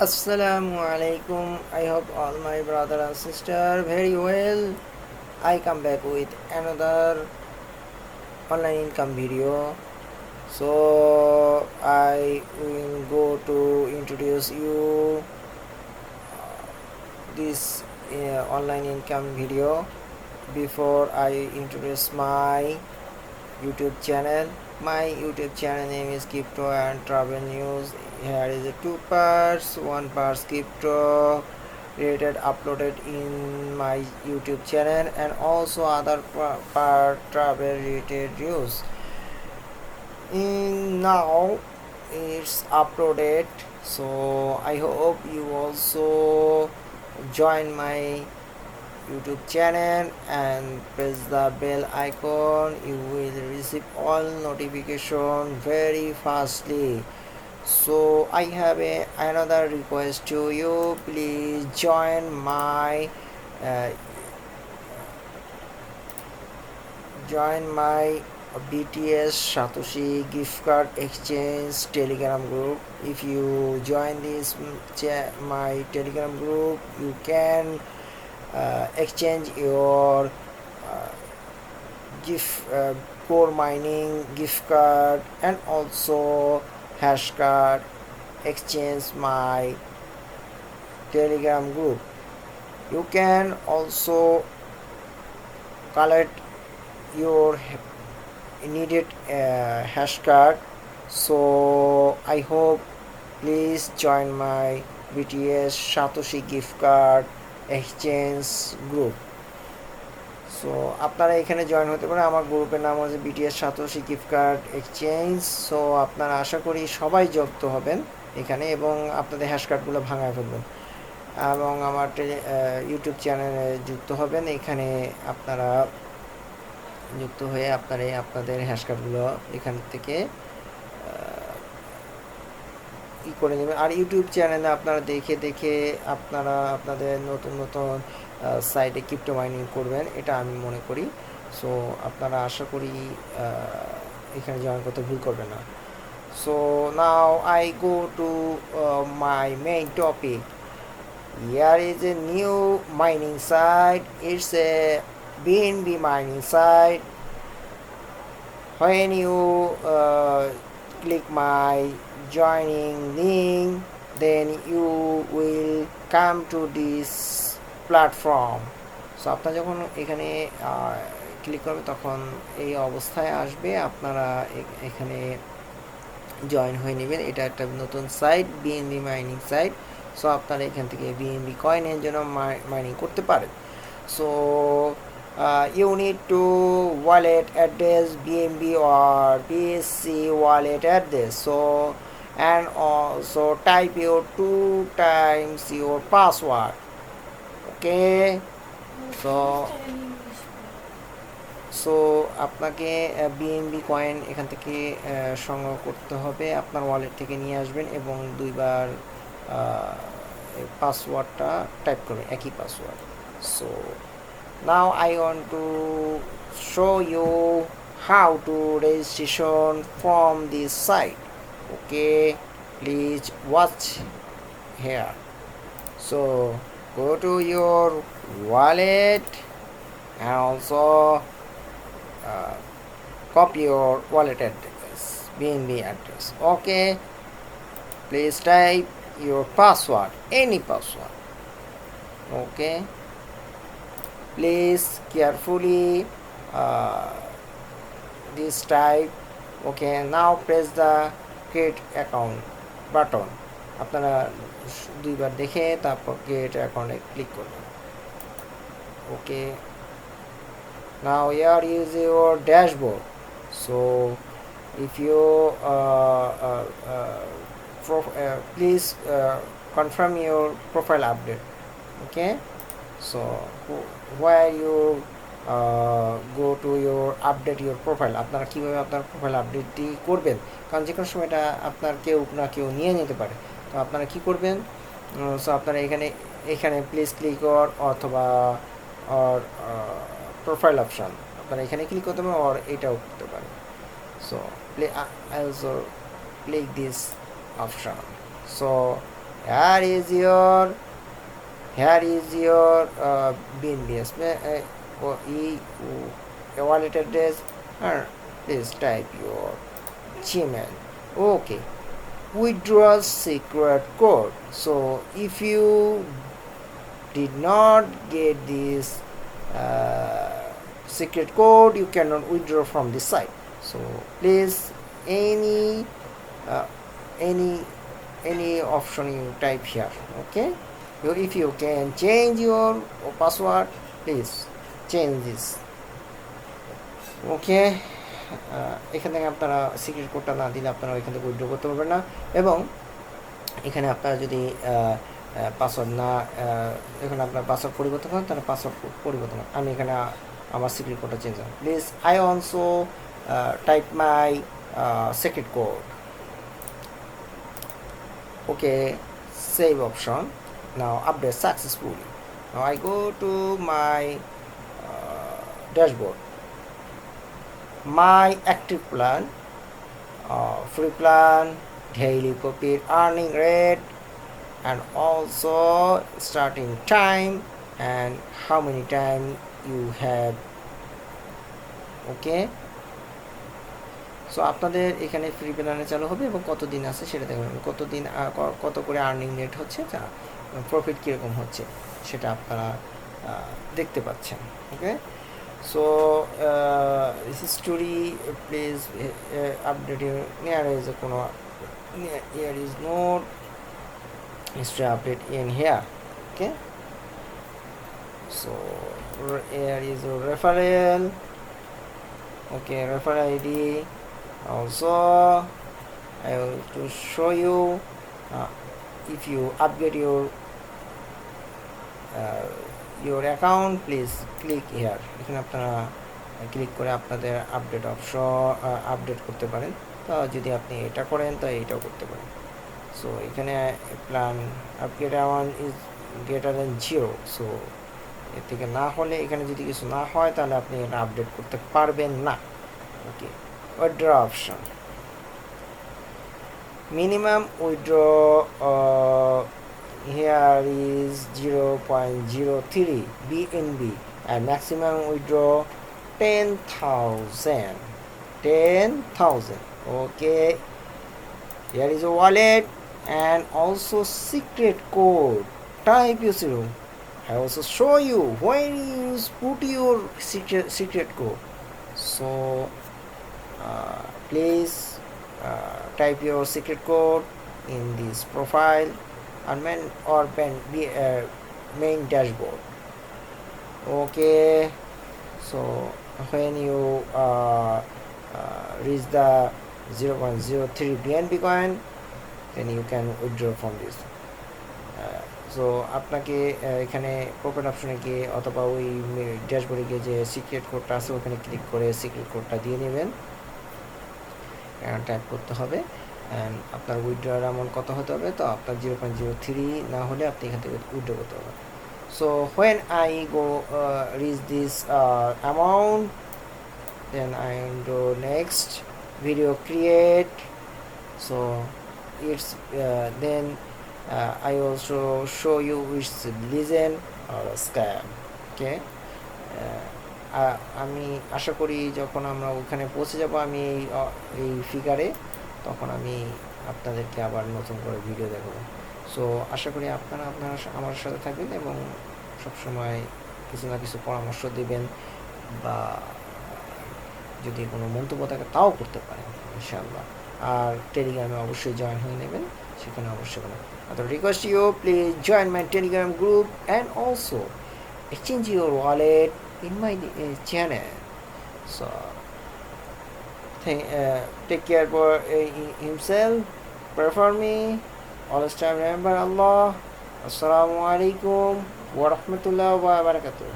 Assalamu alaikum. I hope all my brother and sister very well. I come back with another online income video. So I will go to introduce you this online income video. Before I introduce my YouTube channel. My YouTube channel name is Crypto and Travel News. Here is two parts. One part crypto related uploaded in my YouTube channel, and also other part travel related news. Now it's uploaded, so I hope you also join my YouTube channel and press the bell icon. You will receive all notification very fastly. So I have another request to you. Please join my BTS Satoshi gift card exchange Telegram group. If you join this my Telegram group, you can exchange your core mining gift card and also hash card. Exchange my Telegram group. You can also collect your needed hash card. So I hope please join my BTS Satoshi gift card exchange group. So আপনারা এখানে join হতে পারেন। আমার গ্রুপের নাম হচ্ছে BTS satoshi gift card exchange. So আপনারা আশা করি সবাই যুক্ত হবেন এখানে এবং আপনাদের হ্যাশ কার্ডগুলো ভাঙায় ফেলবেন এবং আমার ইউটিউব চ্যানেলে যুক্ত হবেন। এখানে আপনারা যুক্ত হয়ে আপনাদের হ্যাশ কার্ডগুলো এখান থেকে করে নেবেন। আর ইউটিউব চ্যানেলে আপনারা দেখে আপনারা আপনাদের নতুন সাইটে ক্রিপ্টো মাইনিং করবেন, এটা আমি মনে করি। সো আপনারা আশা করি এখানে জয়েন করতে ভুল করবেন না। So now I go to my main topic. Here is a new mining site. It's a BNB mining site. When you click my joining link, then you will come to this platform. So আপনারা যখন এখানে click করবেন তখন এই অবস্থায় আসবে, আপনারা এখানে জয়েন হয়ে নেবেন। এটা একটা নতুন site, BNB mining site. So আপনারা এখান থেকে বিএনবি কয়েনের জন্য মাইনিং করতে পারেন। So you need to wallet address BNB or BSC wallet address. So and also type your 2 times your password. Okay, so আপনাকে বিএনবি কয়েন এখান থেকে সংগ্রহ করতে হবে, আপনার ওয়ালেট থেকে নিয়ে আসবেন এবং দুইবার পাসওয়ার্ডটা টাইপ করবেন, একই password. So now I want to show you how to registration from this site. Okay, please watch here. So go to your wallet and also copy your wallet address, BNB address. Okay, please type your password, any password. Okay, please carefully this type. Okay, now press the create account button. আপনারা দুইবার দেখে তারপর create account-এ click করবেন। ওকে, now here is your dashboard. So if you please confirm your profile update. Okay, so where you go to your update your profile. আপনারা কীভাবে আপনার profile আপডেটটি করবেন, কারণ যে কোনো সময় এটা আপনার কেউ না কেউ নিয়ে নিতে পারে। তো আপনারা কী করবেন, সো আপনারা এখানে প্লিজ ক্লিক অর অথবা অর প্রোফাইল অপশান, আপনারা এখানে ক্লিক করতে পারেন অর এটাও করতে পারেন। So I also click this option. So here is your BNB wallet address, and please type your Gmail. Okay, withdrawal secret code. So if you did not get this secret code, you cannot withdraw from this site. So please any option you type here. Okay, if you can change your password, please change this. ওকে, এখান থেকে আপনারা secret কোডটা না দিলে আপনারা এখান থেকে withdraw করতে পারবেন না। এবং এখানে আপনারা যদি পাসওয়ার্ড না এখানে আপনার পাসওয়ার্ড পরিবর্তন করেন তাহলে পাসওয়ার্ড পরিবর্তন করেন। আমি এখানে আমার সিক্রেট কোডটা চেঞ্জ করব। Please I also type my secret code. Okay, save option. Now update successfully. Now I go to my dashboard. My active plan, free plan, daily profit earning rate, and also starting time and how many time you have. Okay, so আপনাদের এখানে free প্ল্যানে চালু হবে এবং কতদিন আছে সেটা দেখবেন, কত করে আর্নিং রেট হচ্ছে, প্রফিট কীরকম হচ্ছে সেটা আপনারা দেখতে পাচ্ছেন। Okay, so history please update near is কোনো year is not history update in here. Okay, so here is your referral. Okay, referral ID. Also I will to show you if you upgrade your account, please click here. এখানে আপনারা click করে আপনাদের update option update করতে পারেন। তো যদি আপনি এটা করেন তো এটাও করতে পারেন। সো এখানে plan upgrade amount is greater than 0। So এর থেকে না হলে এখানে যদি কিছু না হয় তাহলে আপনি এটা আপডেট করতে পারবেন না। ওকে, withdraw option. Minimum withdraw here is 0.03 BNB and maximum withdraw 10,000. Okay, here is a wallet and also secret code. Type your zero. I also show you when you put your secret code. So please type your secret code in this profile and main dashboard. Okay, so when you reach the 0.03 BNB coin, then you can withdraw from this. So আপনাকে এখানে profit অপশনে গিয়ে অথবা ওই ড্যাশবোর্ডে গিয়ে যে secret কোডটা আছে ওখানে ক্লিক করে সিক্রেট কোডটা দিয়ে নেবেন, টাইপ করতে হবে। অ্যান্ড আপনার উইথড্রয়ার অ্যামাউন্ট কত হতে হবে, তো আপনার 0.03 না হলে আপনি এখান থেকে উইথড্র করতে পারবেন। So when I go reach this amount, then I do next video create. So it's then I also show you which legend or a scam. Okay, আমি আশা করি যখন আমরা ওখানে পৌঁছে যাব আমি এই ফিগারে, তখন আমি আপনাদেরকে আবার নতুন করে ভিডিও দেখাবো। সো আশা করি আপনারা আমার সাথে থাকবেন এবং সবসময় কিছু না কিছু পরামর্শ দেবেন, বা যদি কোনো মন্তব্য থাকে তাও করতে পারেন ইনশাআল্লাহ। আর টেলিগ্রামে অবশ্যই জয়েন হয়ে নেবেন, সেখানে অবশ্যই কোনো I request you please join my Telegram group and also exchange your wallet in my channel. So take care for himself, pray for me, always time remember Allah. Assalamu alaikum wa rahmatullahi wa barakatuh.